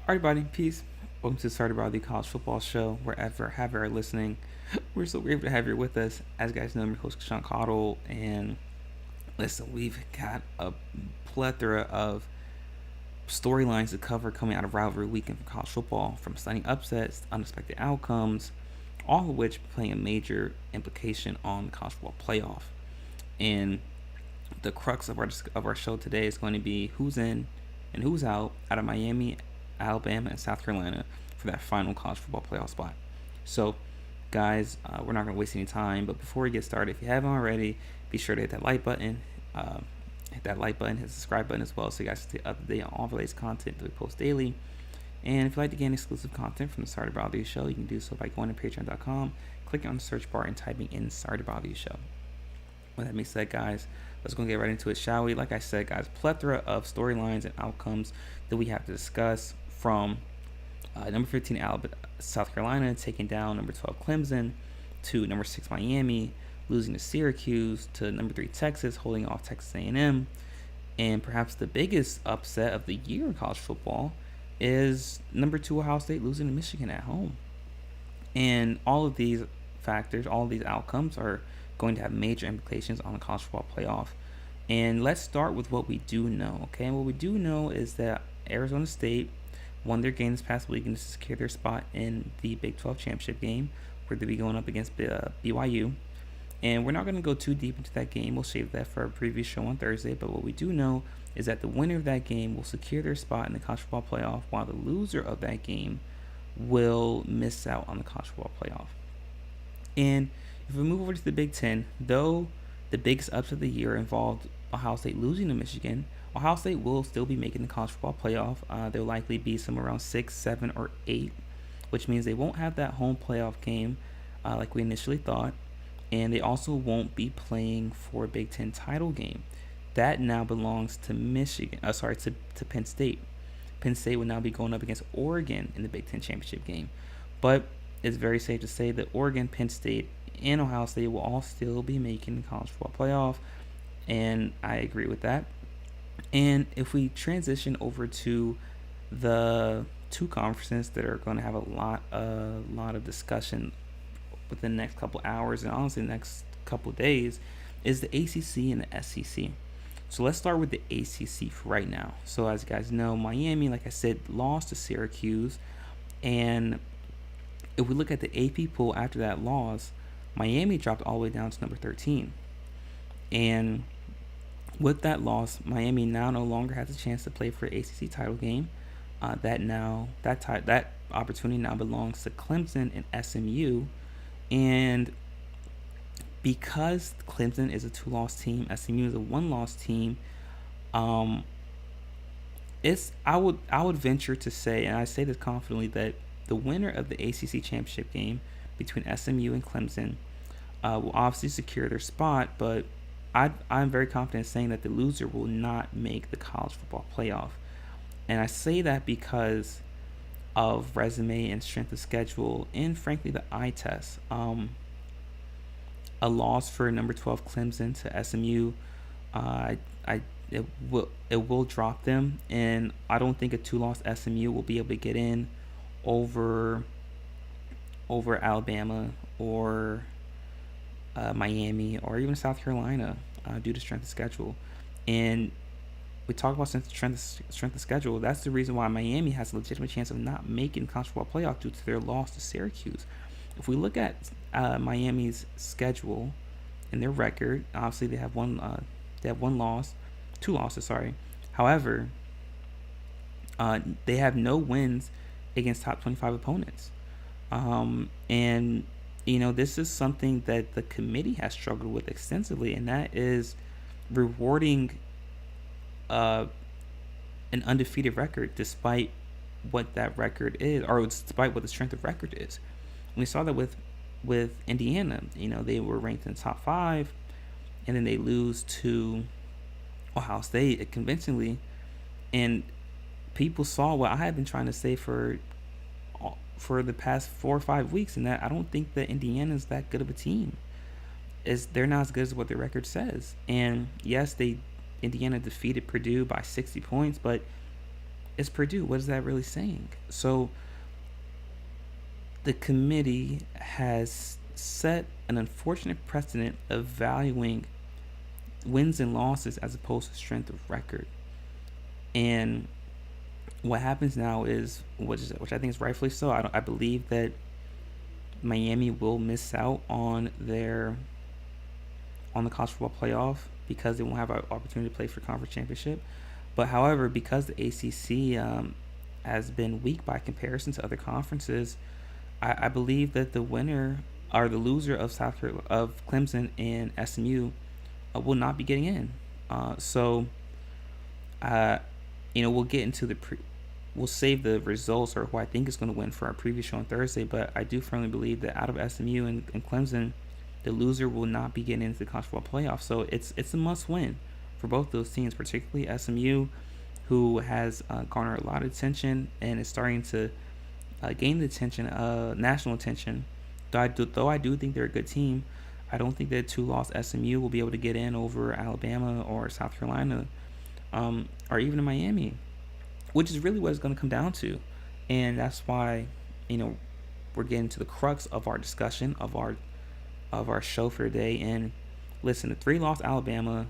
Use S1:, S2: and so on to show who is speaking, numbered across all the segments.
S1: Alright, everybody, peace. Welcome to Started by the College Football Show, wherever, however, are listening. We're so grateful to have you with us. As you guys know, I'm your host, Sean Cottle, and listen, we've got a plethora of storylines to cover coming out of rivalry weekend for college football, from stunning upsets, unexpected outcomes, all of which playing a major implication on the college football playoff. And the crux of our show today is going to be who's in and who's out of Miami, Alabama, and South Carolina for that final college football playoff spot. So, guys, we're not going to waste any time. But before we get started, if you haven't already, be sure to hit that like button. Hit that like button, hit the subscribe button as well, so you guys stay up to date on all the latest content that we post daily. And if you'd like to gain exclusive content from the Sorry to Bother You Show, you can do so by going to patreon.com, clicking on the search bar, and typing in Sorry to Bother You Show. With that being said, guys, let's go get right into it, shall we? Like I said, guys, plethora of storylines and outcomes that we have to discuss, from number 15 Alabama, South Carolina taking down number 12 Clemson, to number 6 Miami losing to Syracuse, to number 3 Texas holding off Texas A&M, and perhaps the biggest upset of the year in college football is number 2 Ohio State losing to Michigan at home. And all of these factors, all of these outcomes are going to have major implications on the college football playoff. And let's start with what we do know, okay? And what we do know is that Arizona State won their game this past week and to secure their spot in the Big 12 championship game, where they'll be going up against BYU. And we're not going to go too deep into that game. We'll save that for our previous show on Thursday. But what we do know is that the winner of that game will secure their spot in the college football playoff, while the loser of that game will miss out on the college football playoff. And if we move over to the Big Ten, though the biggest upset of the year involved Ohio State losing to Michigan, Ohio State will still be making the college football playoff. They'll likely be somewhere around 6, 7, or 8, which means they won't have that home playoff game like we initially thought. And they also won't be playing for a Big Ten title game. That now belongs to to Penn State. Penn State will now be going up against Oregon in the Big Ten championship game. But it's very safe to say that Oregon, Penn State, and Ohio State will all still be making the college football playoff. And I agree with that. And if we transition over to the two conferences that are going to have a lot of discussion within the next couple hours, and honestly the next couple days, is the ACC and the SEC. So let's start with the ACC for right now. So as you guys know, Miami, like I said, lost to Syracuse. And if we look at the AP poll after that loss, Miami dropped all the way down to number 13. And with that loss, Miami now no longer has a chance to play for an ACC title game. That opportunity now belongs to Clemson and SMU. And because Clemson is a 2-loss team, SMU is a 1-loss team, I would venture to say, and I say this confidently, that the winner of the ACC championship game between SMU and Clemson will obviously secure their spot, but I'm very confident in saying that the loser will not make the college football playoff. And I say that because of resume and strength of schedule, and frankly the eye test. A loss for number 12 Clemson to SMU, it will drop them, and I don't think a 2-loss SMU will be able to get in over Alabama or Miami or even South Carolina due to strength of schedule. And we talk about strength of schedule. That's the reason why Miami has a legitimate chance of not making college football playoff due to their loss to Syracuse. If we look at Miami's schedule and their record, obviously they have two losses. However, they have no wins against top 25 opponents. And this is something that the committee has struggled with extensively, and that is rewarding an undefeated record despite what that record is, or despite what the strength of record is. And we saw that with Indiana. They were ranked in the top 5, and then they lose to Ohio State convincingly. And people saw what I have been trying to say for the past 4 or 5 weeks, and that I don't think that Indiana is that good of a team. They're not as good as what their record says. And yes, Indiana defeated Purdue by 60 points, but is Purdue. What is that really saying? So the committee has set an unfortunate precedent of valuing wins and losses as opposed to strength of record. And what happens now is, which I think is rightfully so. I believe that Miami will miss out on the college football playoff because they won't have an opportunity to play for conference championship. But however, because the ACC has been weak by comparison to other conferences, I believe that the winner or the loser of of Clemson and SMU will not be getting in. So, uh, we'll get into we'll save the results or who I think is going to win for our previous show on Thursday. But I do firmly believe that out of SMU and Clemson, the loser will not be getting into the college football playoff. So it's a must win for both those teams, particularly SMU, who has garnered a lot of attention and is starting to gain the attention, national attention. Though I do think they're a good team, I don't think that 2-loss SMU will be able to get in over Alabama or South Carolina, or even Miami, which is really what it's going to come down to. And that's why, we're getting to the crux of our discussion of our show for today. And listen, the 3-loss Alabama,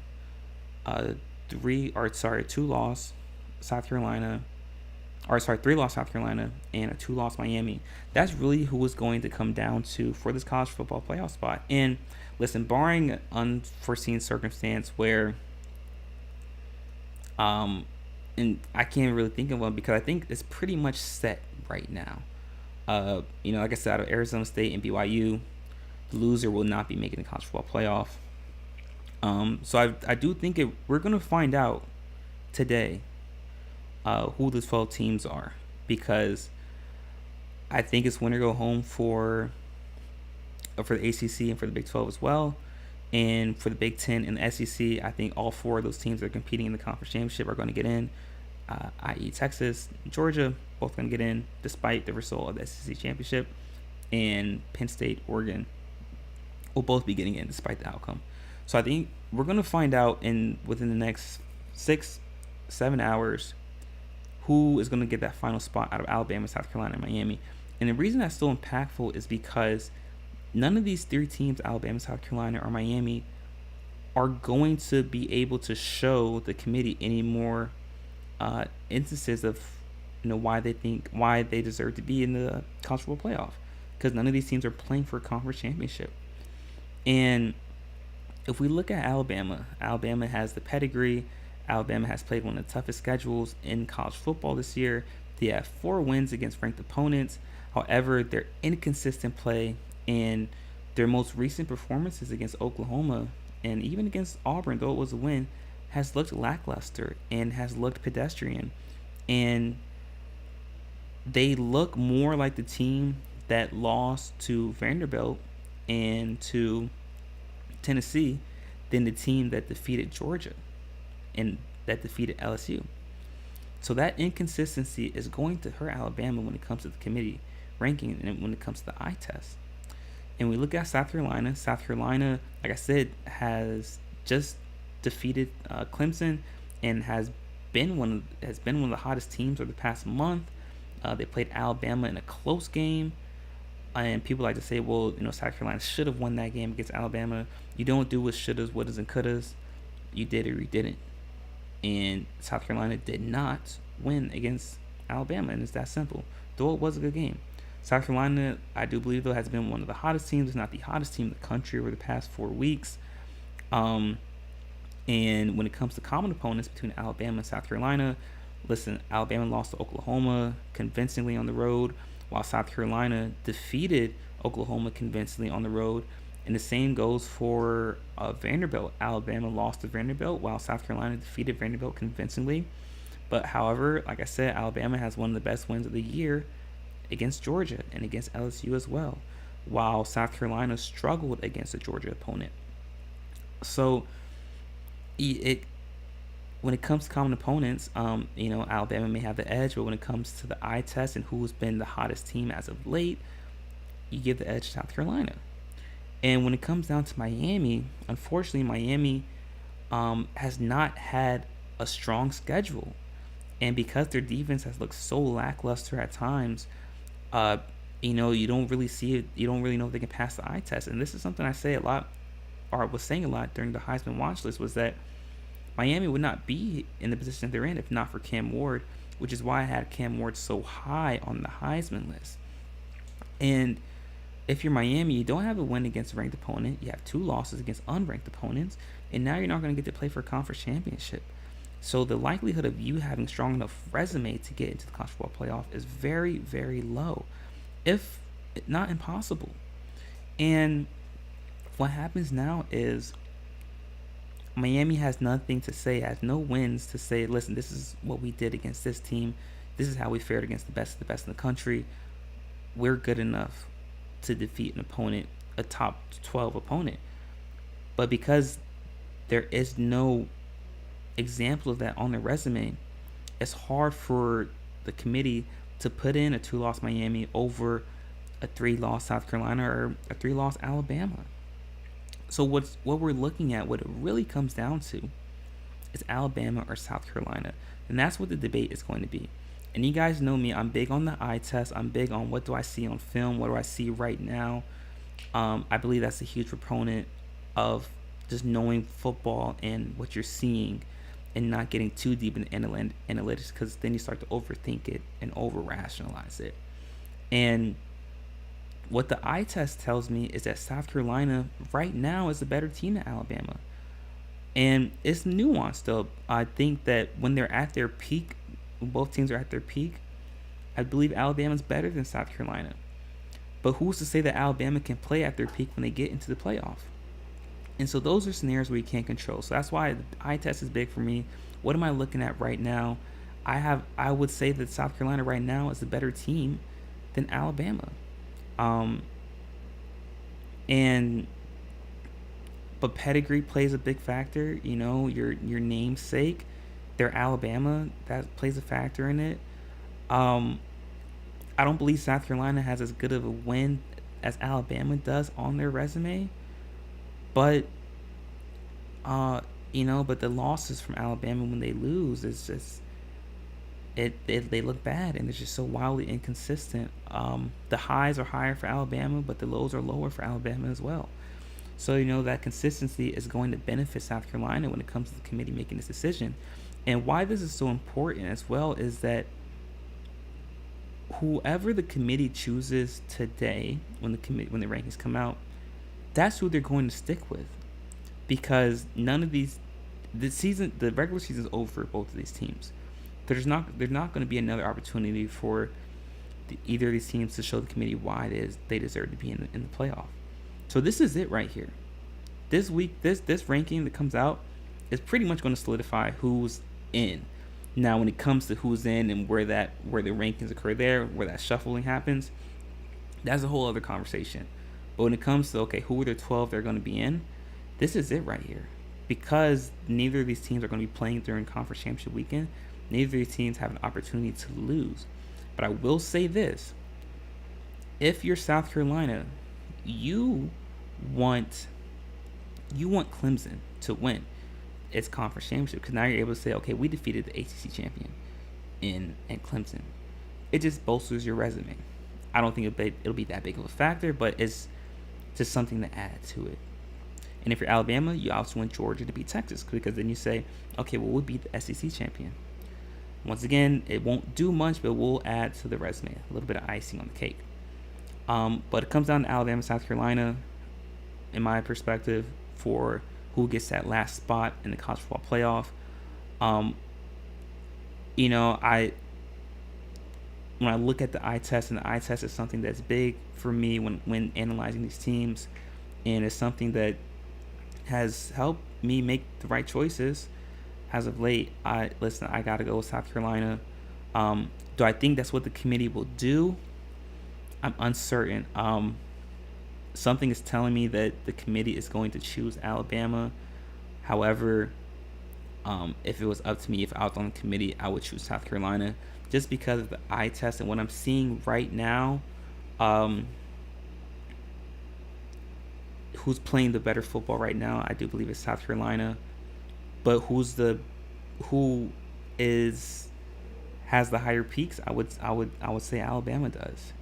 S1: 2-loss South Carolina, 3-loss South Carolina, and a 2-loss Miami. That's really who is going to come down to for this college football playoff spot. And listen, barring unforeseen circumstance where, and I can't really think of one because I think it's pretty much set right now. Like I said, out of Arizona State and BYU, the loser will not be making the college football playoff. So I do think we're going to find out today who the 12 teams are, because I think it's winner go home for the ACC and for the Big 12 as well. And for the Big 10 and the SEC, I think all 4 of those teams that are competing in the conference championship are going to get in, i.e. Texas, Georgia, both going to get in despite the result of the SEC championship. And Penn State, Oregon will both be getting in despite the outcome. So I think we're going to find out within the next 6-7 hours who is going to get that final spot out of Alabama, South Carolina, and Miami. And the reason that's so impactful is because none of these 3 teams, Alabama, South Carolina, or Miami, are going to be able to show the committee any more instances of why they deserve to be in the college football playoff, because none of these teams are playing for a conference championship. And if we look at Alabama has the pedigree. Alabama has played one of the toughest schedules in college football this year. They have 4 wins against ranked opponents. However, their inconsistent play and their most recent performances against Oklahoma and even against Auburn, though it was a win, has looked lackluster and has looked pedestrian. And they look more like the team that lost to Vanderbilt and to Tennessee than the team that defeated Georgia and that defeated LSU. So that inconsistency is going to hurt Alabama when it comes to the committee ranking and when it comes to the eye test. And we look at South Carolina. South Carolina, like I said, has just defeated Clemson and has been one of the hottest teams over the past month. They played Alabama in a close game, and people like to say, well, South Carolina should have won that game against Alabama. You don't do what shouldas, wouldas, and couldas. You did or you didn't. And South Carolina did not win against Alabama, and it's that simple, though it was a good game. South Carolina, I do believe, though, has been one of the hottest teams, if not the hottest team in the country over the past 4 weeks. And when it comes to common opponents between Alabama and South Carolina, listen, Alabama lost to Oklahoma convincingly on the road, while South Carolina defeated Oklahoma convincingly on the road. And the same goes for Vanderbilt. Alabama lost to Vanderbilt, while South Carolina defeated Vanderbilt convincingly. But however, like I said, Alabama has one of the best wins of the year against Georgia and against LSU as well, while South Carolina struggled against a Georgia opponent. So when it comes to common opponents, Alabama may have the edge, but when it comes to the eye test and who's been the hottest team as of late, you give the edge to South Carolina. And when it comes down to Miami, unfortunately, Miami has not had a strong schedule. And because their defense has looked so lackluster at times, uh, you don't really see it. You don't really know if they can pass the eye test. And this is something I say a lot, or was saying a lot during the Heisman watch list, was that Miami would not be in the position they're in if not for Cam Ward, which is why I had Cam Ward so high on the Heisman list. And if you're Miami, you don't have a win against a ranked opponent. You have 2 losses against unranked opponents, and now you're not going to get to play for a conference championship. So the likelihood of you having strong enough resume to get into the college football playoff is very, very low, if not impossible. And what happens now is Miami has nothing to say, has no wins to say, listen, this is what we did against this team. This is how we fared against the best of the best in the country. We're good enough to defeat an opponent, a top 12 opponent. But because there is no example of that on their resume, it's hard for the committee to put in a 2-loss Miami over a 3-loss South Carolina or a 3-loss Alabama. So what we're looking at, what it really comes down to, is Alabama or South Carolina. And that's what the debate is going to be. And you guys know me, I'm big on the eye test. I'm big on what do I see on film, what do I see right now. I believe that's a huge proponent of just knowing football and what you're seeing and not getting too deep in analytics, because then you start to overthink it and over-rationalize it. And what the eye test tells me is that South Carolina right now is a better team than Alabama. And it's nuanced, though. I think that when they're at their peak, when both teams are at their peak, I believe Alabama's better than South Carolina. But who's to say that Alabama can play at their peak when they get into the playoff? And so those are scenarios where you can't control. So that's why the eye test is big for me. What am I looking at right now? I would say that South Carolina right now is a better team than Alabama. But pedigree plays a big factor. Your namesake. They're Alabama. That plays a factor in it. I don't believe South Carolina has as good of a win as Alabama does on their resume. But but the losses from Alabama when they lose is just they look bad, and it's just so wildly inconsistent. The highs are higher for Alabama, but the lows are lower for Alabama as well. So that consistency is going to benefit South Carolina when it comes to the committee making this decision. And why this is so important as well is that whoever the committee chooses today, when the rankings come out, that's who they're going to stick with, because none of the regular season is over for both of these teams. There's not going to be another opportunity for either of these teams to show the committee why it is they deserve to be in the playoff. So this is it right here. This week, this ranking that comes out is pretty much going to solidify who's in. Now, when it comes to who's in and where the rankings occur there, where that shuffling happens, that's a whole other conversation. But when it comes to, who are the 12 they're going to be in, this is it right here. Because neither of these teams are going to be playing during conference championship weekend, neither of these teams have an opportunity to lose. But I will say this. If you're South Carolina, you want Clemson to win its conference championship, because now you're able to say, okay, we defeated the ACC champion in Clemson. It just bolsters your resume. I don't think it'll be that big of a factor, but it's just something to add to it. And if you're Alabama, you also want Georgia to beat Texas, because then you say, okay, well, we'll beat the SEC champion. Once again, it won't do much, but we'll add to the resume, a little bit of icing on the cake. But it comes down to Alabama, South Carolina, in my perspective, for who gets that last spot in the college football playoff. When I look at the eye test, and the eye test is something that's big for me when analyzing these teams, and it's something that has helped me make the right choices as of late. I got to go with South Carolina. Do I think that's what the committee will do? I'm uncertain. Something is telling me that the committee is going to choose Alabama. However, if it was up to me, if I was on the committee, I would choose South Carolina, just because of the eye test and what I'm seeing right now. Who's playing the better football right now? I do believe it's South Carolina. But who is has the higher peaks? I would say Alabama does.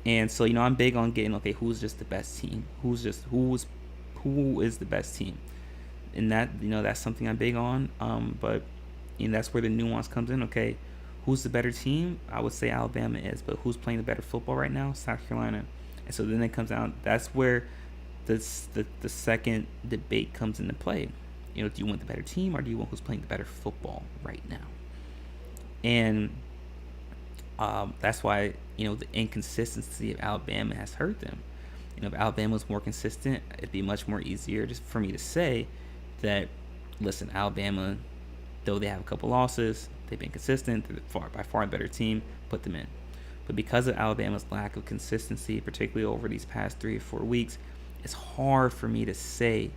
S1: And so, I'm big on getting, okay, who's just the best team? Who is the best team? And that, that's something I'm big on. But that's where the nuance comes in. Okay, who's the better team? I would say Alabama is, but who's playing the better football right now? South Carolina. And so then it comes down. That's where the second debate comes into play. Do you want the better team, or do you want who's playing the better football right now? And that's why the inconsistency of Alabama has hurt them. If Alabama was more consistent, it'd be much more easier just for me to say that, listen, Alabama, though they have a couple losses, they've been consistent. They're by far a better team. Put them in. But because of Alabama's lack of consistency, particularly over these past 3 or 4 weeks, it's hard for me to say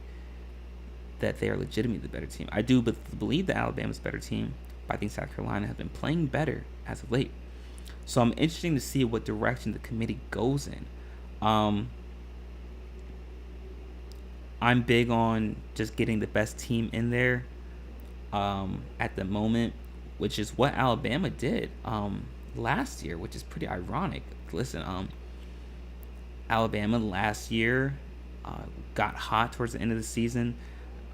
S1: that they are legitimately the better team. I do believe that Alabama's a better team, but I think South Carolina has been playing better as of late. So I'm interested to see what direction the committee goes in. I'm big on just getting the best team in there at the moment, which is what Alabama did last year, which is pretty ironic. Listen, Alabama last year got hot towards the end of the season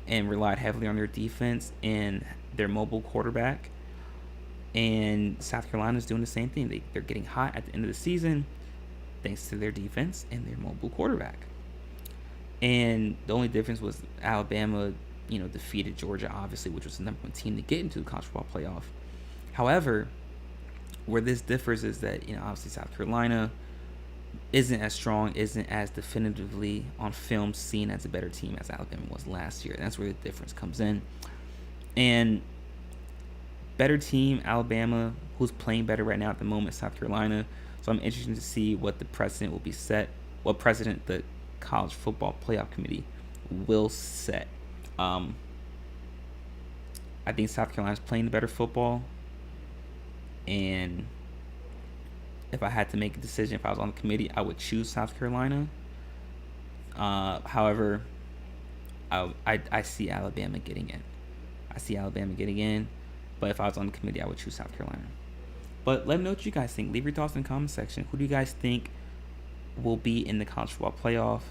S1: and relied heavily on their defense and their mobile quarterback. And South Carolina is doing the same thing. They're getting hot at the end of the season thanks to their defense and their mobile quarterback. And the only difference was Alabama, defeated Georgia, obviously, which was the number 1 team to get into the college football playoff. However, where this differs is that, obviously South Carolina isn't as strong, isn't as definitively on film seen as a better team as Alabama was last year. And that's where the difference comes in. And better team, Alabama, who's playing better right now at the moment, South Carolina. So I'm interested to see what the precedent will be set, what precedent the College Football Playoff Committee will set. I think South Carolina's playing the better football. And if I had to make a decision, if I was on the committee, I would choose South Carolina. However, I see Alabama getting in. But if I was on the committee, I would choose South Carolina. But let me know what you guys think. Leave your thoughts in the comment section. Who do you guys think will be in the college football playoff?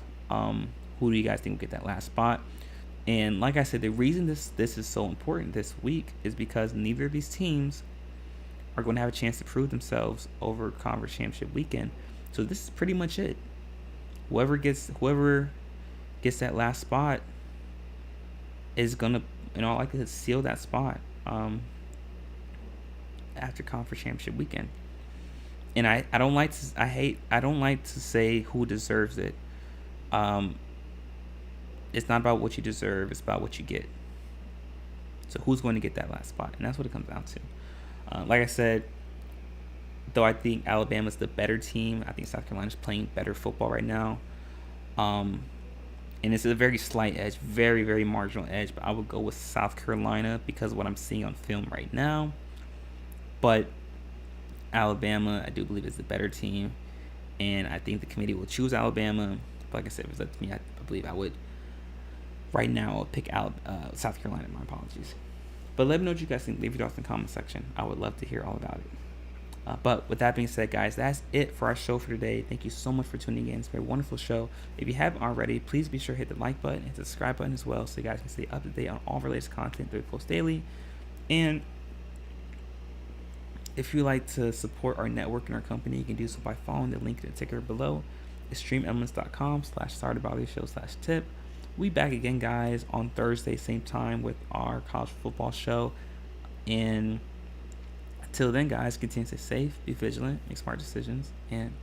S1: Who do you guys think will get that last spot? And like I said, the reason this is so important this week is because neither of these teams are going to have a chance to prove themselves over conference championship weekend. So this is pretty much it. Whoever gets that last spot is going to, in all likelihood, seal that spot after conference championship weekend. And I don't like to say who deserves it. It's not about what you deserve, it's about what you get. So who's going to get that last spot? And that's what it comes down to. Like I said, though I think Alabama's the better team, I think South Carolina's playing better football right now. And it's a very slight edge, very, very marginal edge, but I would go with South Carolina because of what I'm seeing on film right now. But Alabama, I do believe, is the better team, and I think the committee will choose Alabama. But like I said, if it's up to me, I believe I would. Right now, I'll pick South Carolina. My apologies. But let me know what you guys think. Leave your thoughts in the comment section. I would love to hear all about it. But with that being said, guys, that's it for our show for today. Thank you so much for tuning in. It's been a wonderful show. If you haven't already, please be sure to hit the like button and the subscribe button as well so you guys can stay up to date on all of our latest content that we post daily. And if you like to support our network and our company, you can do so by following the link in the ticker below. It's streamelements.com/SorrytobotheryouLLC/tip. We back again, guys, on Thursday, same time with our college football show. And until then, guys, continue to stay safe, be vigilant, make smart decisions, and